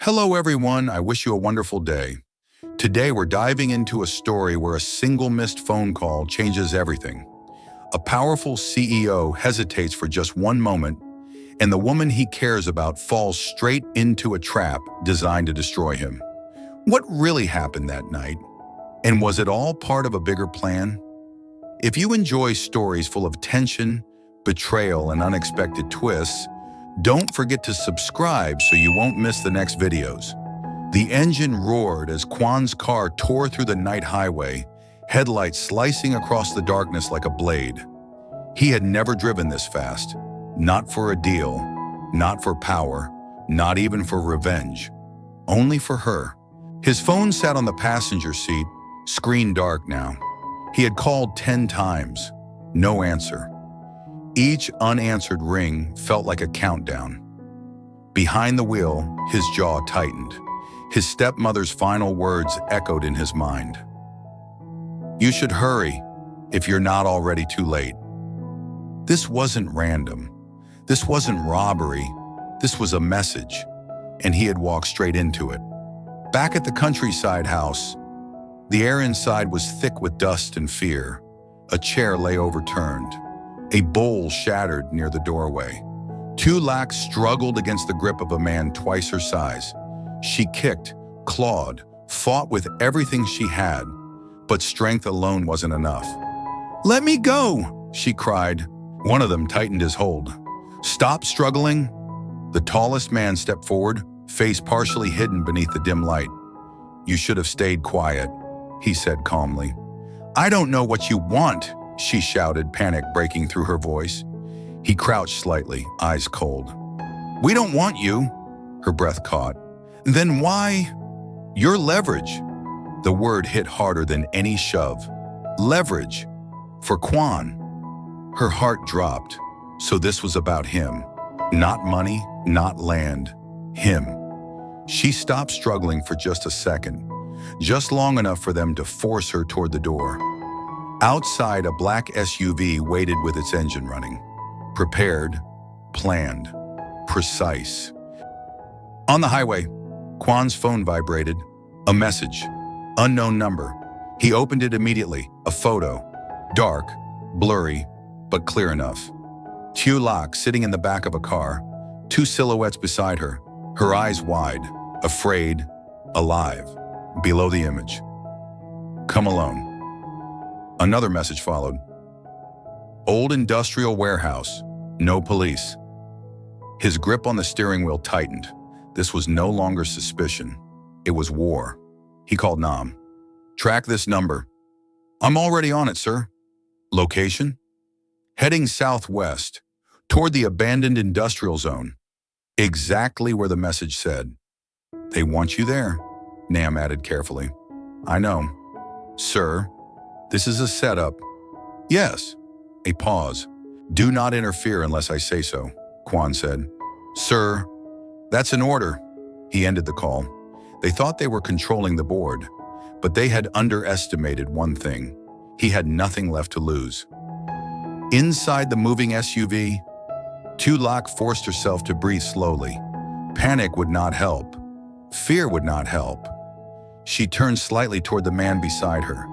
Hello everyone, I wish you a wonderful day. Today we're diving into a story where a single missed phone call changes everything. A powerful CEO hesitates for just one moment, and the woman he cares about falls straight into a trap designed to destroy him. What really happened that night? And was it all part of a bigger plan? If you enjoy stories full of tension, betrayal, and unexpected twists, don't forget to subscribe so you won't miss the next videos. The engine roared as Quan's car tore through the night highway, headlights slicing across the darkness like a blade. He had never driven this fast. Not for a deal, not for power, not even for revenge. Only for her. His phone sat on the passenger seat, screen dark now. He had called 10 times. No answer. Each unanswered ring felt like a countdown. Behind the wheel, his jaw tightened. His stepmother's final words echoed in his mind. "You should hurry if you're not already too late." This wasn't random. This wasn't robbery. This was a message, and he had walked straight into it. Back at the countryside house, the air inside was thick with dust and fear. A chair lay overturned. A bowl shattered near the doorway. Tieu Lac struggled against the grip of a man twice her size. She kicked, clawed, fought with everything she had, but strength alone wasn't enough. "Let me go!" she cried. One of them tightened his hold. "Stop struggling!" The tallest man stepped forward, face partially hidden beneath the dim light. "You should have stayed quiet," he said calmly. "I don't know what you want," she shouted, panic breaking through her voice. He crouched slightly, eyes cold. "We don't want you," her breath caught. "Then why?" "Your leverage." The word hit harder than any shove. Leverage. For Quan. Her heart dropped. So this was about him. Not money, not land. Him. She stopped struggling for just a second. Just long enough for them to force her toward the door. Outside, a black SUV waited with its engine running. Prepared, planned, precise. On the highway, Quan's phone vibrated. A message. Unknown number. He opened it immediately. A photo. Dark, blurry, but clear enough. Tieu Lac sitting in the back of a car. Two silhouettes beside her. Her eyes wide, afraid, alive. Below the image. "Come alone." Another message followed. "Old industrial warehouse. No police." His grip on the steering wheel tightened. This was no longer suspicion. It was war. He called Nam. "Track this number." "I'm already on it, sir." "Location?" "Heading southwest, toward the abandoned industrial zone." Exactly where the message said. "They want you there," Nam added carefully. "I know." "Sir, this is a setup." "Yes." A pause. "Do not interfere unless I say so," Quan said. "Sir, that's an order." He ended the call. They thought they were controlling the board, but they had underestimated one thing. He had nothing left to lose. Inside the moving SUV, Tieu Lac forced herself to breathe slowly. Panic would not help. Fear would not help. She turned slightly toward the man beside her.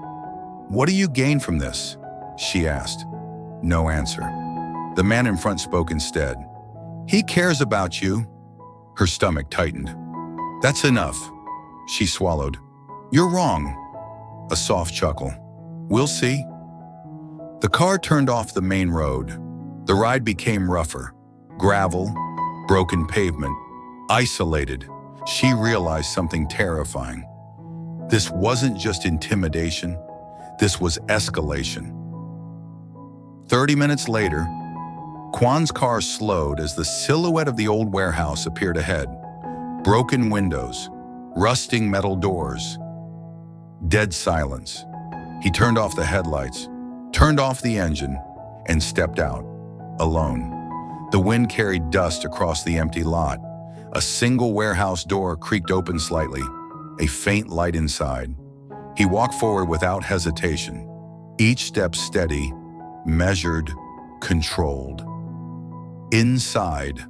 "What do you gain from this?" she asked. No answer. The man in front spoke instead. "He cares about you." Her stomach tightened. "That's enough." She swallowed. "You're wrong." A soft chuckle. "We'll see." The car turned off the main road. The ride became rougher. Gravel, broken pavement, isolated. She realized something terrifying. This wasn't just intimidation. This was escalation. 30 minutes later, Quan's car slowed as the silhouette of the old warehouse appeared ahead. Broken windows, rusting metal doors. Dead silence. He turned off the headlights, turned off the engine, and stepped out, alone. The wind carried dust across the empty lot. A single warehouse door creaked open slightly, a faint light inside. He walked forward without hesitation, each step steady, measured, controlled. Inside,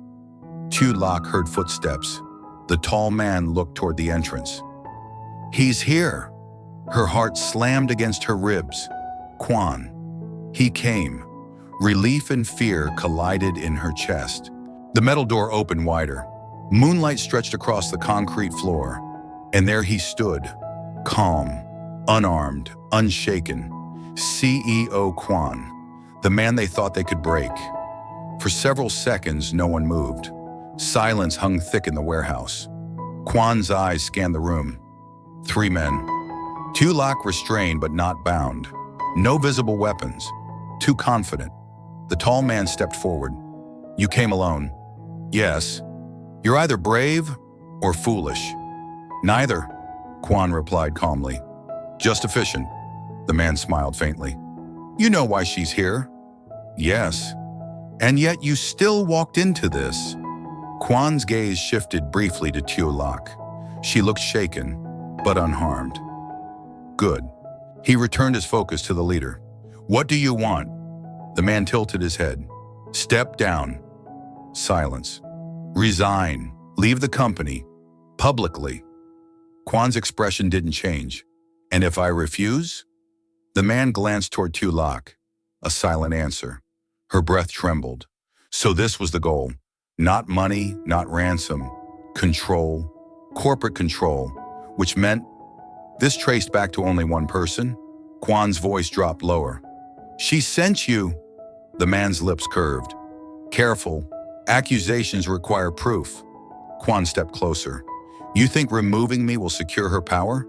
Tieu Lac heard footsteps, The tall man looked toward the entrance. "He's here." Her heart slammed against her ribs. Quan. He came. Relief and fear collided in her chest. The metal door opened wider. Moonlight stretched across the concrete floor. And there he stood, calm, unarmed, unshaken. CEO Quan, the man they thought they could break. For several seconds, no one moved. Silence hung thick in the warehouse. Quan's eyes scanned the room. 3 men. Tieu Lac restrained but not bound. No visible weapons. Too confident. The tall man stepped forward. "You came alone." "Yes." "You're either brave or foolish." "Neither," Quan replied calmly. "Just efficient." The man smiled faintly. "You know why she's here?" "Yes." "And yet you still walked into this." Quan's gaze shifted briefly to Tieu Lac. She looked shaken, but unharmed. "Good." He returned his focus to the leader. "What do you want?" The man tilted his head. "Step down." Silence. "Resign. Leave the company. Publicly." Quan's expression didn't change. "And if I refuse?" The man glanced toward Tieu Lac. A silent answer. Her breath trembled. So this was the goal. Not money, not ransom. Control. Corporate control. Which meant this traced back to only one person. Quan's voice dropped lower. "She sent you." The man's lips curved. "Careful. Accusations require proof." Quan stepped closer. "You think removing me will secure her power?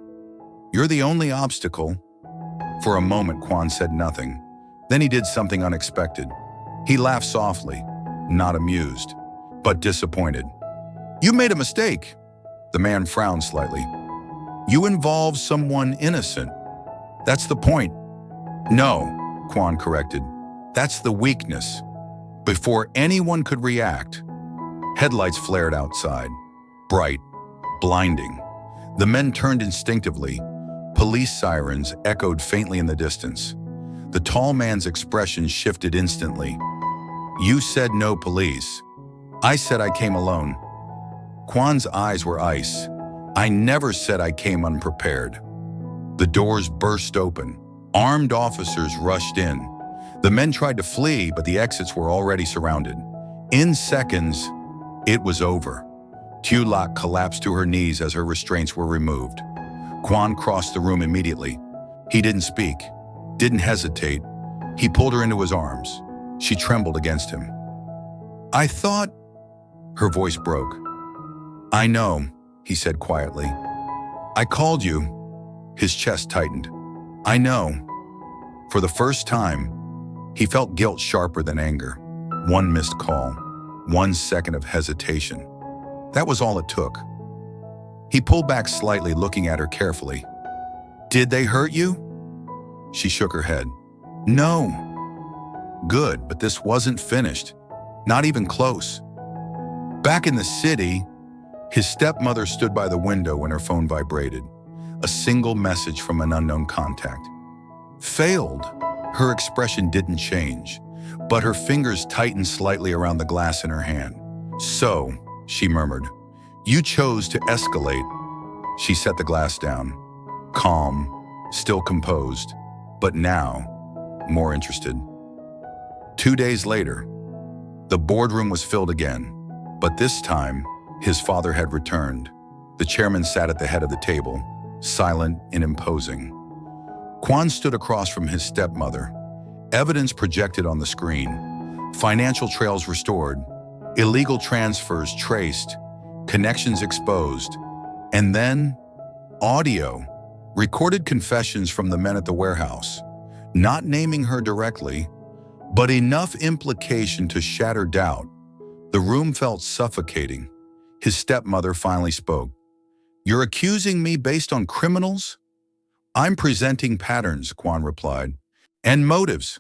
You're the only obstacle." For a moment, Quan said nothing. Then he did something unexpected. He laughed softly, not amused, but disappointed. "You made a mistake." The man frowned slightly. "You involved someone innocent. That's the point." "No," Quan corrected. "That's the weakness." Before anyone could react, headlights flared outside. Bright, blinding. The men turned instinctively. Police sirens echoed faintly in the distance. The tall man's expression shifted instantly. "You said no police. I said I came alone." Quan's eyes were ice. "I never said I came unprepared." The doors burst open. Armed officers rushed in. The men tried to flee, but the exits were already surrounded. In seconds, it was over. Tieu Lac collapsed to her knees as her restraints were removed. Quan crossed the room immediately. He didn't speak, didn't hesitate. He pulled her into his arms. She trembled against him. "I thought..." Her voice broke. "I know," he said quietly. "I called you." His chest tightened. "I know." For the first time, he felt guilt sharper than anger. One missed call, 1 second of hesitation. That was all it took. He pulled back slightly, looking at her carefully. "Did they hurt you?" She shook her head. "No." "Good, but this wasn't finished. Not even close." Back in the city, his stepmother stood by the window when her phone vibrated. A single message from an unknown contact. "Failed." Her expression didn't change, but her fingers tightened slightly around the glass in her hand. "So," she murmured, "you chose to escalate." She set the glass down, calm, still composed, but now more interested. 2 days later, the boardroom was filled again, but this time his father had returned. The chairman sat at the head of the table, silent and imposing. Quan stood across from his stepmother. Evidence projected on the screen. Financial trails restored. Illegal transfers traced. Connections exposed. And then, audio. Recorded confessions from the men at the warehouse. Not naming her directly, but enough implication to shatter doubt. The room felt suffocating. His stepmother finally spoke. "You're accusing me based on criminals?" "I'm presenting patterns," Quan replied. "And motives."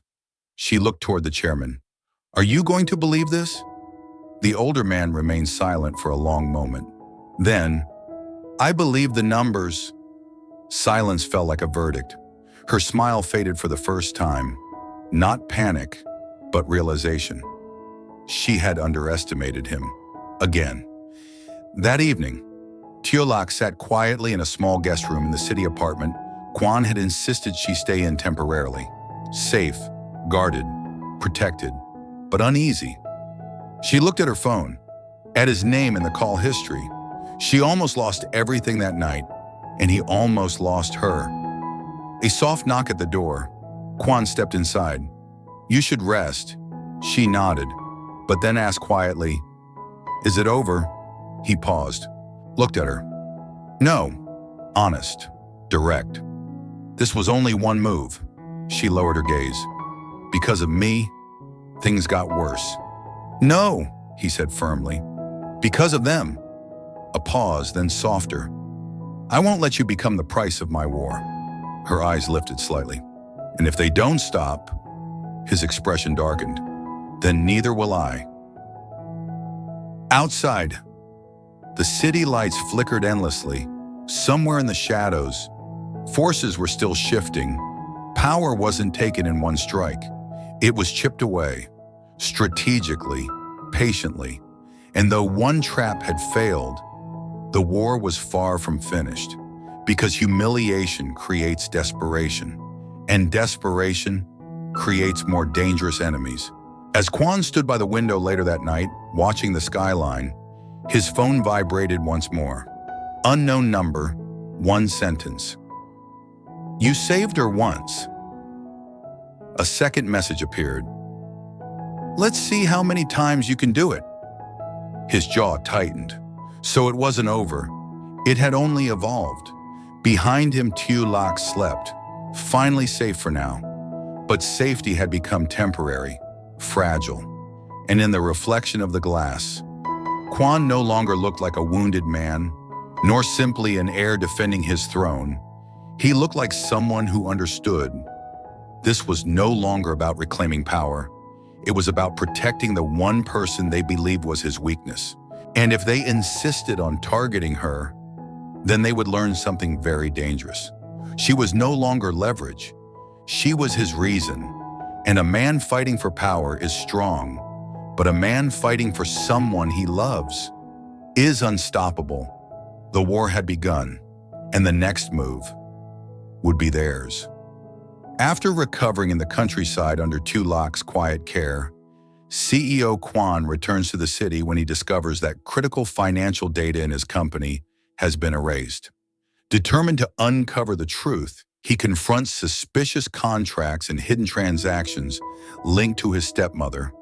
She looked toward the chairman. "Are you going to believe this?" The older man remained silent for a long moment. Then, "I believe the numbers." Silence fell like a verdict. Her smile faded for the first time. Not panic, but realization. She had underestimated him. Again. That evening, Tieu Lac sat quietly in a small guest room in the city apartment Quan had insisted she stay in temporarily. Safe, guarded, protected, but uneasy. She looked at her phone, at his name in the call history. She almost lost everything that night, and he almost lost her. A soft knock at the door. Quan stepped inside. "You should rest." She nodded, but then asked quietly, "Is it over?" He paused, looked at her. "No." Honest, direct. "This was only one move." She lowered her gaze. "Because of me, things got worse." "No," he said firmly. "Because of them." A pause, then softer. "I won't let you become the price of my war." Her eyes lifted slightly. "And if they don't stop," his expression darkened, "then neither will I." Outside, the city lights flickered endlessly. Somewhere in the shadows, forces were still shifting. Power wasn't taken in one strike. It was chipped away, strategically, patiently. And though one trap had failed, the war was far from finished. Because humiliation creates desperation, and desperation creates more dangerous enemies. As Quan stood by the window later that night, watching the skyline, his phone vibrated once more. Unknown number, one sentence. "You saved her once." A second message appeared. "Let's see how many times you can do it." His jaw tightened. So it wasn't over. It had only evolved. Behind him, Tieu Lac slept, finally safe for now. But safety had become temporary, fragile. And in the reflection of the glass, Quan no longer looked like a wounded man, nor simply an heir defending his throne. He looked like someone who understood. This was no longer about reclaiming power. It was about protecting the one person they believed was his weakness. And if they insisted on targeting her, then they would learn something very dangerous. She was no longer leverage. She was his reason. And a man fighting for power is strong, but a man fighting for someone he loves is unstoppable. The war had begun, and the next move would be theirs. After recovering in the countryside under Tieu Lac's quiet care, CEO Quan returns to the city when he discovers that critical financial data in his company has been erased. Determined to uncover the truth, he confronts suspicious contracts and hidden transactions linked to his stepmother,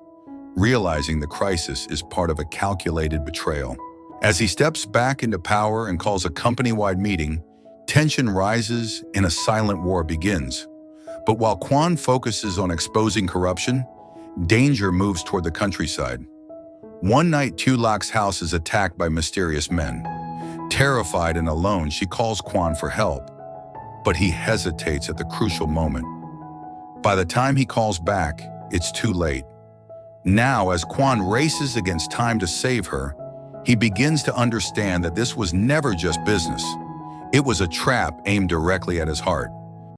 realizing the crisis is part of a calculated betrayal. As he steps back into power and calls a company-wide meeting, tension rises and a silent war begins. But while Quan focuses on exposing corruption, danger moves toward the countryside. One night, Tieu Lac's house is attacked by mysterious men. Terrified and alone, she calls Quan for help, but he hesitates at the crucial moment. By the time he calls back, it's too late. Now, as Quan races against time to save her, he begins to understand that this was never just business. It was a trap aimed directly at his heart.